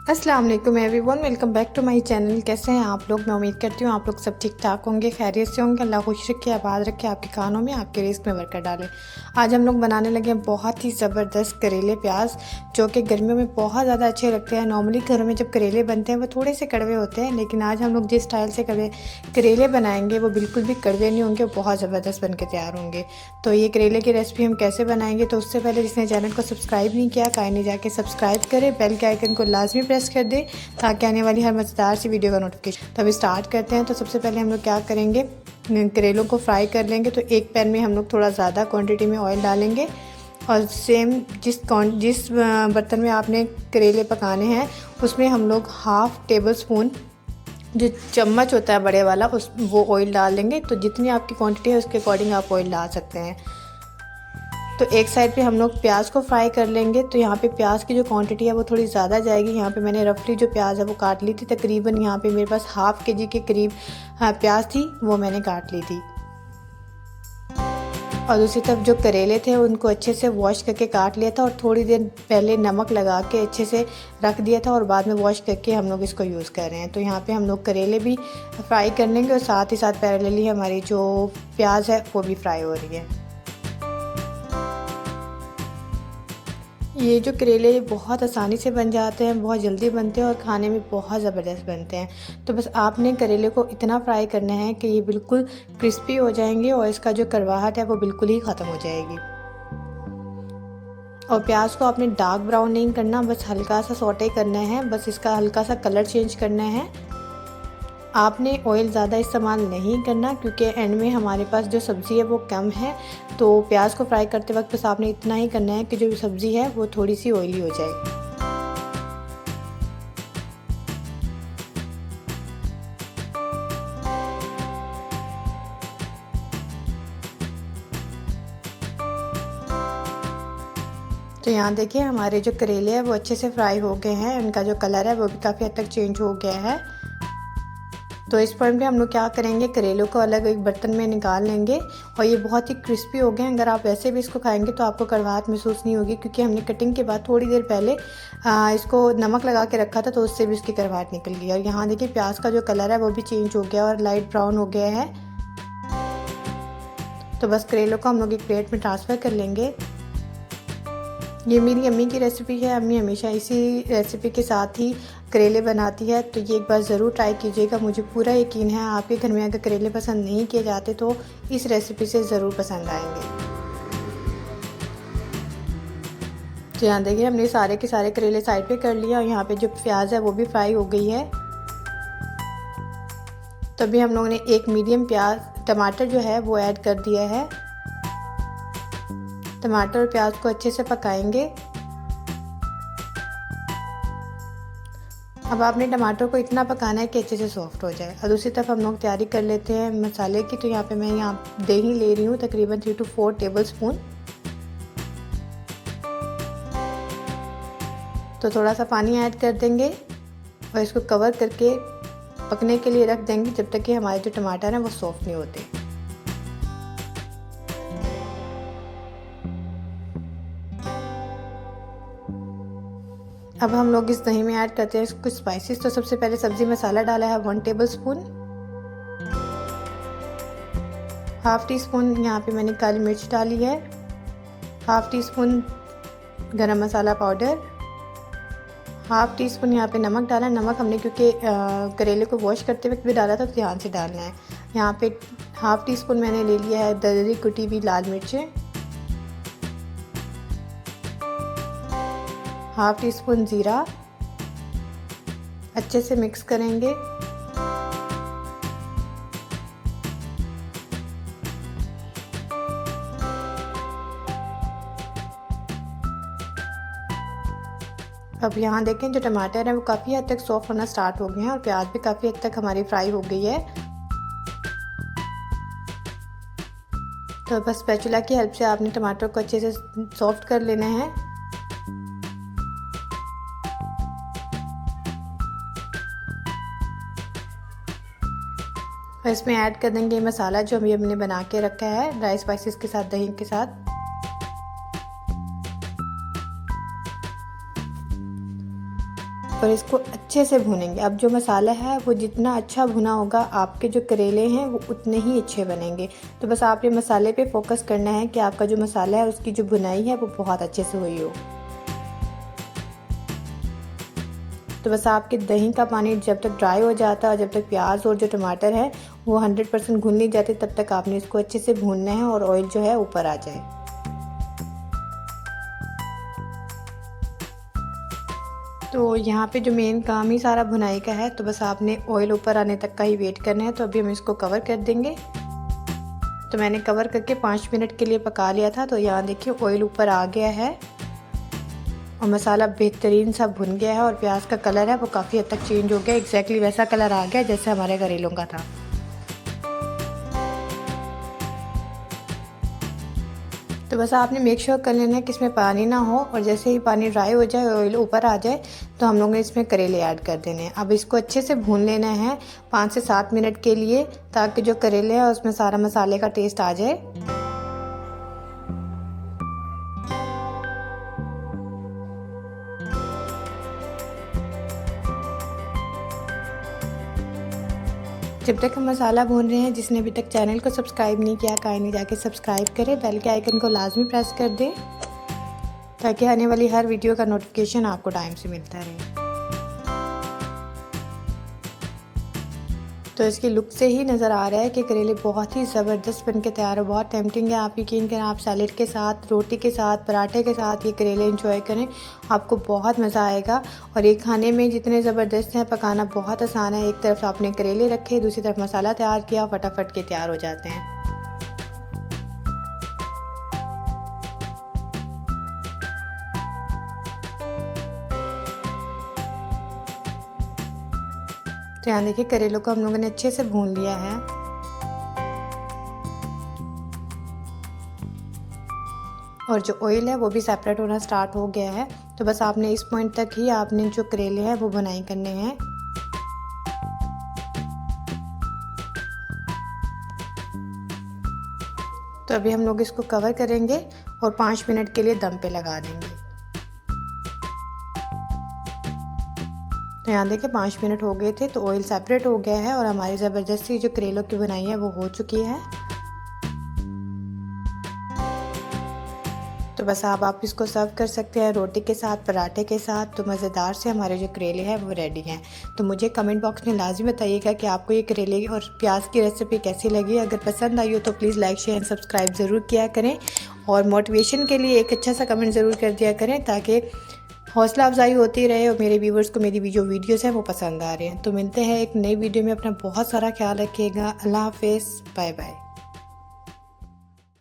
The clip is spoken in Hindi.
अस्सलाम वालेकुम everyone, welcome back to my channel. कैसे हैं आप लोग? मैं उम्मीद करती हूँ आप लोग सब ठीक ठाक होंगे, खैरियत से होंगे। अल्लाह खुश रखे, आबाद रखे, आपके खानों में, आपके रिस्क में बरकत डाले। आज हम लोग बनाने लगे हैं बहुत ही ज़बरदस्त करेले प्याज, जो कि गर्मियों में बहुत ज़्यादा अच्छे लगते हैं। नॉर्मली घरों में जब करेले बनते हैं वो थोड़े से कड़वे होते हैं, लेकिन आज हम लोग जिस स्टाइल से करेले बनाएंगे वो बिल्कुल भी कड़वे नहीं होंगे, वो बहुत ज़बरदस्त बन के तैयार होंगे। तो ये करेले की रेसिपी हम कैसे बनाएंगे, तो उससे पहले जिसने चैनल को सब्सक्राइब नहीं किया काइंडली जाके सब्सक्राइब करें, बेल के आइकन को लाजमी प्रेस कर दें ताकि आने वाली हर मज़ेदार सी वीडियो का नोटिफिकेशन। तो अभी स्टार्ट करते हैं। तो सबसे पहले हम लोग क्या करेंगे, करेलों को फ्राई कर लेंगे। तो एक पैन में हम लोग थोड़ा ज़्यादा क्वांटिटी में ऑयल डालेंगे और सेम जिस बर्तन में आपने करेले पकाने हैं उसमें हम लोग हाफ़ टेबल स्पून जो चम्मच होता है बड़े वाला वो ऑयल डाल देंगे। तो जितनी आपकी क्वांटिटी है उसके अकॉर्डिंग आप ऑयल डाल सकते हैं। तो एक साइड पे हम लोग प्याज को फ्राई कर लेंगे। तो यहाँ पे प्याज की जो क्वांटिटी है वो थोड़ी ज़्यादा जाएगी। यहाँ पे मैंने रफली जो प्याज है वो काट ली थी, तकरीबन यहाँ पे मेरे पास हाफ़ केजी के करीब प्याज थी, वो मैंने काट ली थी। और दूसरी तरफ जो करेले थे उनको अच्छे से वॉश करके काट लिया था और थोड़ी देर पहले नमक लगा के अच्छे से रख दिया था और बाद में वॉश करके हम लोग इसको यूज़ कर रहे हैं। तो यहाँ पे हम लोग करेले भी फ्राई कर लेंगे और साथ ही साथ पैरेलली हमारी जो प्याज है वो भी फ्राई हो रही है। ये जो करेले बहुत आसानी से बन जाते हैं, बहुत जल्दी बनते हैं और खाने में बहुत ज़बरदस्त बनते हैं। तो बस आपने करेले को इतना फ्राई करना है कि ये बिल्कुल क्रिस्पी हो जाएंगे और इसका जो कड़वाहट है वो बिल्कुल ही ख़त्म हो जाएगी। और प्याज को आपने डार्क ब्राउन नहीं करना, बस हल्का सा सौटे करना है, बस इसका हल्का सा कलर चेंज करना है। आपने ऑयल ज़्यादा इस्तेमाल नहीं करना क्योंकि एंड में हमारे पास जो सब्ज़ी है वो कम है। तो प्याज को फ्राई करते वक्त बस आपने इतना ही करना है कि जो सब्ज़ी है वो थोड़ी सी ऑयली हो जाए। तो यहाँ देखिए हमारे जो करेले हैं वो अच्छे से फ्राई हो गए हैं, उनका जो कलर है वो भी काफ़ी हद तक चेंज हो गया है। तो इस पॉइंट पे हम लोग क्या करेंगे, करेलों को अलग एक बर्तन में निकाल लेंगे। और ये बहुत ही क्रिस्पी हो गए हैं। अगर आप वैसे भी इसको खाएंगे तो आपको कड़वाहट महसूस नहीं होगी क्योंकि हमने कटिंग के बाद थोड़ी देर पहले इसको नमक लगा के रखा था, तो उससे भी इसकी कड़वाहट निकल गई। और यहाँ देखिए प्याज का जो कलर है वो भी चेंज हो गया और लाइट ब्राउन हो गया है। तो बस करेलों को हम लोग एक प्लेट में ट्रांसफ़र कर लेंगे। ये मेरी अम्मी की रेसिपी है, अम्मी हमेशा इसी रेसिपी के साथ ही करेले बनाती है। तो ये एक बार ज़रूर ट्राई कीजिएगा। मुझे पूरा यकीन है आपके घर में अगर करेले पसंद नहीं किए जाते तो इस रेसिपी से ज़रूर पसंद आएंगे। तो यहाँ देखिए हमने सारे के सारे करेले साइड पे कर लिया और यहाँ पे जो प्याज है वो भी फ्राई हो गई है। तो अभी हम लोगों ने एक मीडियम टमाटर जो है वो ऐड कर दिया है। टमाटर और प्याज को अच्छे से पकाएंगे। अब आपने टमाटर को इतना पकाना है कि अच्छे से सॉफ्ट हो जाए। और दूसरी तरफ हम लोग तैयारी कर लेते हैं मसाले की। तो यहाँ पे मैं दही ले रही हूँ तकरीबन 3 to 4 टेबल स्पून। तो थोड़ा सा पानी ऐड कर देंगे और इसको कवर करके पकने के लिए रख देंगे जब तक कि हमारे जो टमाटर हैं वो सॉफ्ट नहीं होते। अब हम लोग इस दही में ऐड करते हैं कुछ स्पाइसेस। तो सबसे पहले सब्ज़ी मसाला डाला है 1 table spoon. Half tea spoon यहाँ पे मैंने काली मिर्च डाली है। हाफ़ टी स्पून गरम मसाला पाउडर। हाफ़ टी स्पून यहाँ पे नमक डाला। नमक हमने क्योंकि करेले को वॉश करते वक्त भी डाला था तो ध्यान से डालना है। यहाँ पे हाफ़ टी स्पून मैंने ले लिया है दरदरी कुटी हुई लाल मिर्चें। हाफ़ टी स्पून ज़ीरा। अच्छे से मिक्स करेंगे। अब यहाँ देखें जो टमाटर है वो काफ़ी हद तक सॉफ्ट होना स्टार्ट हो गए हैं और प्याज भी काफ़ी हद तक हमारी फ्राई हो गई है। तो बस स्पैचुला की हेल्प से आपने टमाटर को अच्छे से सॉफ्ट कर लेना है। और इसमें ऐड कर देंगे मसाला जो अभी हमने बना के रखा है ड्राई स्पाइसेस के साथ, दही के साथ। और इसको अच्छे से भूनेंगे। अब जो मसाला है वो जितना अच्छा भुना होगा आपके जो करेले हैं वो उतने ही अच्छे बनेंगे। तो बस आपने मसाले पे फोकस करना है कि आपका जो मसाला है उसकी जो भुनाई है वो बहुत अच्छे से हुई हो। तो बस आपके दही का पानी जब तक ड्राई हो जाता है और जब तक प्याज और जो टमाटर है वो 100% घुल नहीं जाते तब तक आपने इसको अच्छे से भूनना है और ऑयल जो है ऊपर आ जाए। तो यहाँ पे जो मेन काम ही सारा भुनाई का है, तो बस आपने ऑयल ऊपर आने तक का ही वेट करना है। तो अभी हम इसको कवर कर देंगे। तो मैंने कवर करके 5 मिनट के लिए पका लिया था। तो यहाँ देखिए ऑयल ऊपर आ गया है और मसाला बेहतरीन सा भुन गया है और प्याज का कलर है वो काफ़ी हद तक चेंज हो गया, एग्जैक्टली वैसा कलर आ गया जैसे हमारे करेलों का था। तो बस आपने मेक श्योर कर लेना है कि इसमें पानी ना हो और जैसे ही पानी ड्राई हो जाए, ऑयल ऊपर आ जाए, तो हम लोग ने इसमें करेले ऐड कर देने हैं। अब इसको अच्छे से भून लेना है 5 से 7 मिनट के लिए, ताकि जो करेले हैं उसमें सारा मसाले का टेस्ट आ जाए। जब तक हम मसाला भून रहे हैं, जिसने अभी तक चैनल को सब्सक्राइब नहीं किया काइंडली जाके सब्सक्राइब करें, बेल के आइकन को लाजमी प्रेस कर दें ताकि आने वाली हर वीडियो का नोटिफिकेशन आपको टाइम से मिलता रहे। तो इसकी लुक से ही नज़र आ रहा है कि करेले बहुत ही ज़बरदस्त बन के तैयार हो। बहुत टेम्पटिंग है, आप यकीन करें, आप सैलेड के साथ, रोटी के साथ, पराठे के साथ ये करेले एंजॉय करें, आपको बहुत मज़ा आएगा। और ये खाने में जितने ज़बरदस्त हैं, पकाना बहुत आसान है। एक तरफ आपने करेले रखे, दूसरी तरफ मसाला तैयार किया, फटाफट के तैयार हो जाते हैं। तो यहाँ देखिए करेलों को हम लोगों ने अच्छे से भून लिया है और जो ऑयल है वो भी सेपरेट होना स्टार्ट हो गया है। तो बस आपने इस पॉइंट तक ही आपने जो करेले हैं वो भुनाई करने हैं। तो अभी हम लोग इसको कवर करेंगे और 5 मिनट के लिए दम पे लगा देंगे। तो यहाँ देखिए 5 मिनट हो गए थे, तो ऑयल सेपरेट हो गया है और हमारी ज़बरदस्ती जो करेलों की बनाई है वो हो चुकी है। तो बस आप इसको सर्व कर सकते हैं रोटी के साथ, पराठे के साथ। तो मज़ेदार से हमारे जो करेले हैं वो रेडी हैं। तो मुझे कमेंट बॉक्स में लाजमी बताइएगा कि आपको ये करेले और प्याज की रेसिपी कैसी लगी। अगर पसंद आई हो तो please like, share and subscribe ज़रूर किया करें और मोटिवेशन के लिए एक अच्छा सा कमेंट ज़रूर कर दिया करें ताकि हौसला अफजाई होती रहे और मेरे व्यूवर्स को मेरी जो वीडियोस हैं वो पसंद आ रहे हैं। तो मिलते हैं एक नई वीडियो में। अपना बहुत सारा ख्याल रखिएगा। अल्लाह हाफिज़, बाय बाय।